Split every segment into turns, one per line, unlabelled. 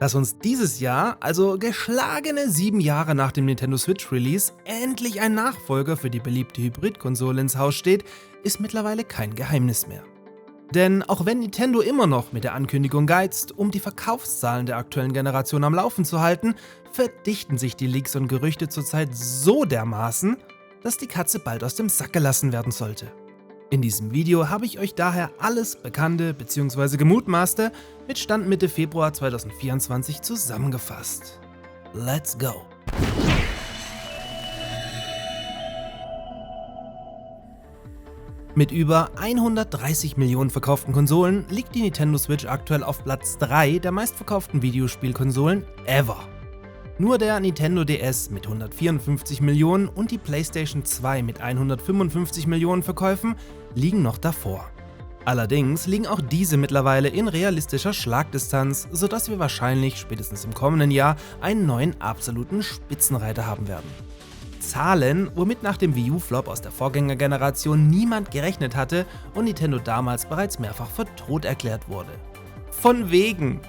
dass uns dieses Jahr, also geschlagene 7 Jahre nach dem Nintendo Switch Release, endlich ein Nachfolger für die beliebte Hybrid-Konsole ins Haus steht, ist mittlerweile kein Geheimnis mehr. Denn auch wenn Nintendo immer noch mit der Ankündigung geizt, um die Verkaufszahlen der aktuellen Generation am Laufen zu halten, verdichten sich die Leaks und Gerüchte zurzeit so dermaßen, dass die Katze bald aus dem Sack gelassen werden sollte. In diesem Video habe ich euch daher alles Bekannte bzw. Gemutmaßte mit Stand Mitte Februar 2024 zusammengefasst. Let's go! Mit über 130 Millionen verkauften Konsolen liegt die Nintendo Switch aktuell auf Platz 3 der meistverkauften Videospielkonsolen ever. Nur der Nintendo DS mit 154 Millionen und die PlayStation 2 mit 155 Millionen Verkäufen liegen noch davor. Allerdings liegen auch diese mittlerweile in realistischer Schlagdistanz, sodass wir wahrscheinlich spätestens im kommenden Jahr einen neuen absoluten Spitzenreiter haben werden. Zahlen, womit nach dem Wii U-Flop aus der Vorgängergeneration niemand gerechnet hatte und Nintendo damals bereits mehrfach für tot erklärt wurde. Von wegen!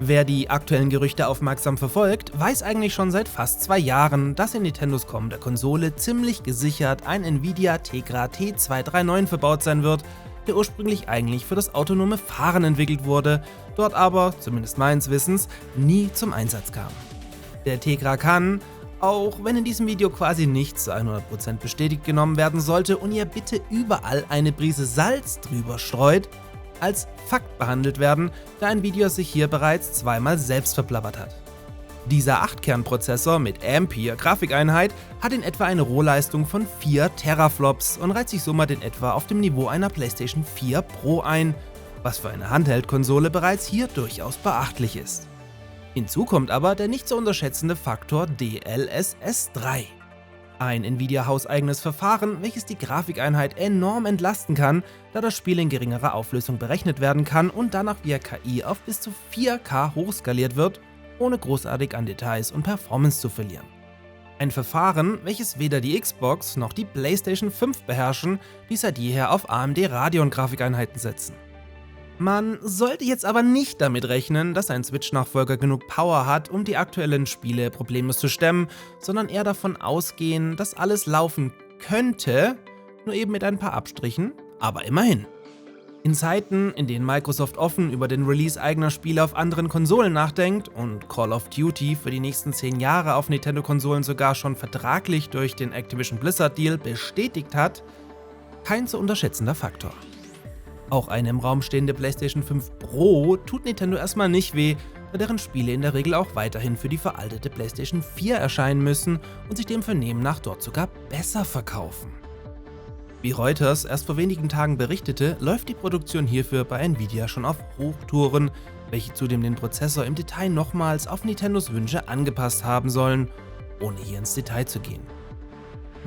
Wer die aktuellen Gerüchte aufmerksam verfolgt, weiß eigentlich schon seit fast 2 Jahren, dass in Nintendos kommender Konsole ziemlich gesichert ein Nvidia Tegra T239 verbaut sein wird, der ursprünglich eigentlich für das autonome Fahren entwickelt wurde, dort aber, zumindest meines Wissens, nie zum Einsatz kam. Der Tegra kann, auch wenn in diesem Video quasi nichts zu 100% bestätigt genommen werden sollte und ihr bitte überall eine Prise Salz drüber streut, als Fakt behandelt werden, da ein Video sich hier bereits zweimal selbst verplappert hat. Dieser 8-Kern-Prozessor mit Ampere Grafikeinheit hat in etwa eine Rohleistung von 4 Teraflops und reiht sich somit in etwa auf dem Niveau einer PlayStation 4 Pro ein, was für eine Handheld-Konsole bereits hier durchaus beachtlich ist. Hinzu kommt aber der nicht zu unterschätzende Faktor DLSS 3. Ein Nvidia hauseigenes Verfahren, welches die Grafikeinheit enorm entlasten kann, da das Spiel in geringerer Auflösung berechnet werden kann und danach via KI auf bis zu 4K hochskaliert wird, ohne großartig an Details und Performance zu verlieren. Ein Verfahren, welches weder die Xbox noch die PlayStation 5 beherrschen, die seit jeher auf AMD Radeon Grafikeinheiten setzen. Man sollte jetzt aber nicht damit rechnen, dass ein Switch-Nachfolger genug Power hat, um die aktuellen Spiele problemlos zu stemmen, sondern eher davon ausgehen, dass alles laufen könnte, nur eben mit ein paar Abstrichen, aber immerhin. In Zeiten, in denen Microsoft offen über den Release eigener Spiele auf anderen Konsolen nachdenkt und Call of Duty für die nächsten 10 Jahre auf Nintendo-Konsolen sogar schon vertraglich durch den Activision Blizzard-Deal bestätigt hat, kein zu unterschätzender Faktor. Auch eine im Raum stehende PlayStation 5 Pro tut Nintendo erstmal nicht weh, da deren Spiele in der Regel auch weiterhin für die veraltete PlayStation 4 erscheinen müssen und sich dem Vernehmen nach dort sogar besser verkaufen. Wie Reuters erst vor wenigen Tagen berichtete, läuft die Produktion hierfür bei Nvidia schon auf Hochtouren, welche zudem den Prozessor im Detail nochmals auf Nintendos Wünsche angepasst haben sollen, ohne hier ins Detail zu gehen.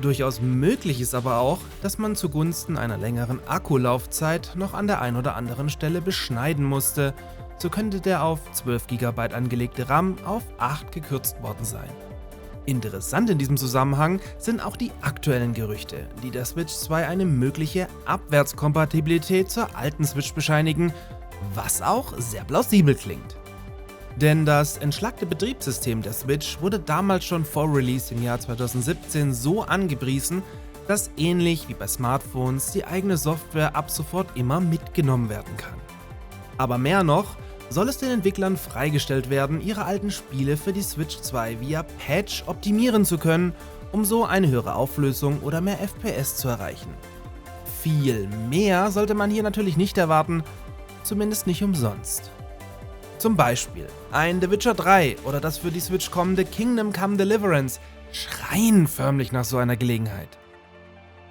Durchaus möglich ist aber auch, dass man zugunsten einer längeren Akkulaufzeit noch an der ein oder anderen Stelle beschneiden musste, so könnte der auf 12 GB angelegte RAM auf 8 gekürzt worden sein. Interessant in diesem Zusammenhang sind auch die aktuellen Gerüchte, die der Switch 2 eine mögliche Abwärtskompatibilität zur alten Switch bescheinigen, was auch sehr plausibel klingt. Denn das entschlackte Betriebssystem der Switch wurde damals schon vor Release im Jahr 2017 so angepriesen, dass ähnlich wie bei Smartphones die eigene Software ab sofort immer mitgenommen werden kann. Aber mehr noch, soll es den Entwicklern freigestellt werden, ihre alten Spiele für die Switch 2 via Patch optimieren zu können, um so eine höhere Auflösung oder mehr FPS zu erreichen. Viel mehr sollte man hier natürlich nicht erwarten, zumindest nicht umsonst. Zum Beispiel ein The Witcher 3 oder das für die Switch kommende Kingdom Come Deliverance schreien förmlich nach so einer Gelegenheit.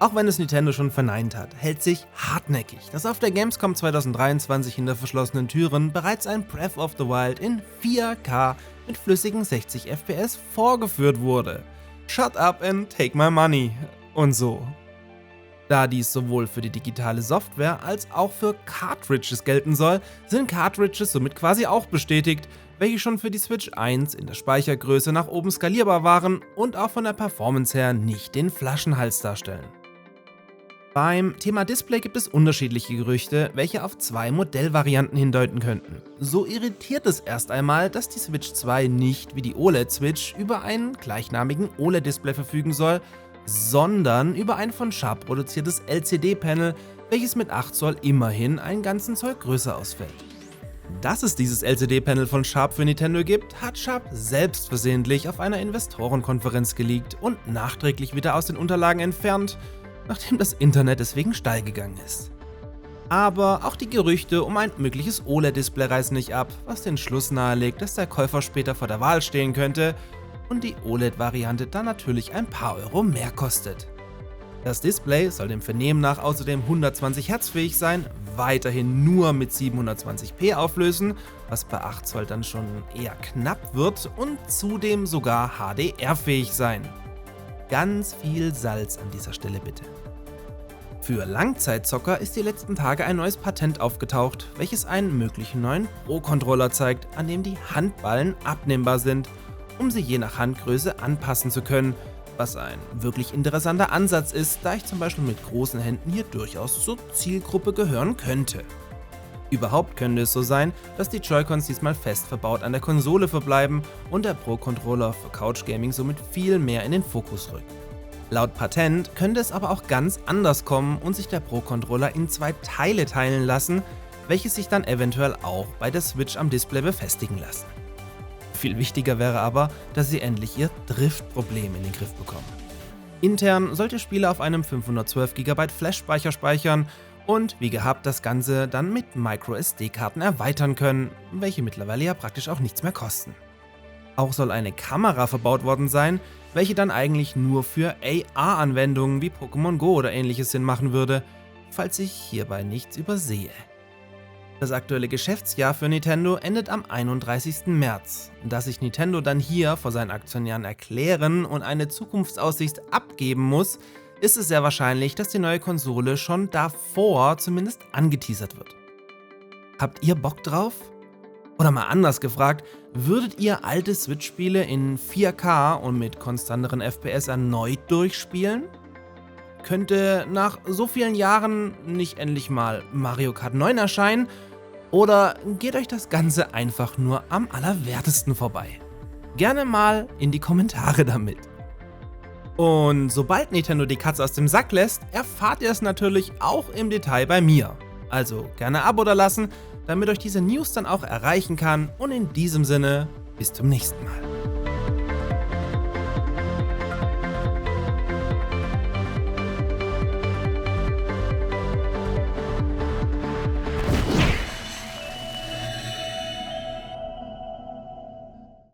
Auch wenn es Nintendo schon verneint hat, hält sich hartnäckig, dass auf der Gamescom 2023 hinter verschlossenen Türen bereits ein Breath of the Wild in 4K mit flüssigen 60 FPS vorgeführt wurde. Shut up and take my money und so. Da dies sowohl für die digitale Software als auch für Cartridges gelten soll, sind Cartridges somit quasi auch bestätigt, welche schon für die Switch 1 in der Speichergröße nach oben skalierbar waren und auch von der Performance her nicht den Flaschenhals darstellen. Beim Thema Display gibt es unterschiedliche Gerüchte, welche auf zwei Modellvarianten hindeuten könnten. So irritiert es erst einmal, dass die Switch 2 nicht wie die OLED-Switch über einen gleichnamigen OLED-Display verfügen soll, sondern über ein von Sharp produziertes LCD-Panel, welches mit 8 Zoll immerhin einen ganzen Zoll größer ausfällt. Dass es dieses LCD-Panel von Sharp für Nintendo gibt, hat Sharp selbst versehentlich auf einer Investorenkonferenz geleakt und nachträglich wieder aus den Unterlagen entfernt, nachdem das Internet deswegen steil gegangen ist. Aber auch die Gerüchte um ein mögliches OLED-Display reißen nicht ab, was den Schluss nahelegt, dass der Käufer später vor der Wahl stehen könnte und die OLED-Variante dann natürlich ein paar Euro mehr kostet. Das Display soll dem Vernehmen nach außerdem 120 Hz fähig sein, weiterhin nur mit 720p auflösen, was bei 8 Zoll dann schon eher knapp wird, und zudem sogar HDR-fähig sein. Ganz viel Salz an dieser Stelle bitte. Für Langzeitzocker ist die letzten Tage ein neues Patent aufgetaucht, welches einen möglichen neuen Pro-Controller zeigt, an dem die Handballen abnehmbar sind, um sie je nach Handgröße anpassen zu können, was ein wirklich interessanter Ansatz ist, da ich zum Beispiel mit großen Händen hier durchaus zur Zielgruppe gehören könnte. Überhaupt könnte es so sein, dass die Joy-Cons diesmal fest verbaut an der Konsole verbleiben und der Pro-Controller für Couch Gaming somit viel mehr in den Fokus rückt. Laut Patent könnte es aber auch ganz anders kommen und sich der Pro-Controller in zwei Teile teilen lassen, welche sich dann eventuell auch bei der Switch am Display befestigen lassen. Viel wichtiger wäre aber, dass sie endlich ihr Driftproblem in den Griff bekommen. Intern sollte Spiele auf einem 512 GB Flash-Speicher speichern und wie gehabt das Ganze dann mit MicroSD-Karten erweitern können, welche mittlerweile ja praktisch auch nichts mehr kosten. Auch soll eine Kamera verbaut worden sein, welche dann eigentlich nur für AR-Anwendungen wie Pokémon Go oder ähnliches Sinn machen würde, falls ich hierbei nichts übersehe. Das aktuelle Geschäftsjahr für Nintendo endet am 31. März. Da sich Nintendo dann hier vor seinen Aktionären erklären und eine Zukunftsaussicht abgeben muss, ist es sehr wahrscheinlich, dass die neue Konsole schon davor zumindest angeteasert wird. Habt ihr Bock drauf? Oder mal anders gefragt, würdet ihr alte Switch-Spiele in 4K und mit konstanteren FPS erneut durchspielen? Könnte nach so vielen Jahren nicht endlich mal Mario Kart 9 erscheinen? Oder geht euch das Ganze einfach nur am allerwertesten vorbei? Gerne mal in die Kommentare damit. Und sobald Nintendo die Katze aus dem Sack lässt, erfahrt ihr es natürlich auch im Detail bei mir. Also gerne ein Abo da lassen, damit euch diese News dann auch erreichen kann. Und in diesem Sinne, bis zum nächsten Mal.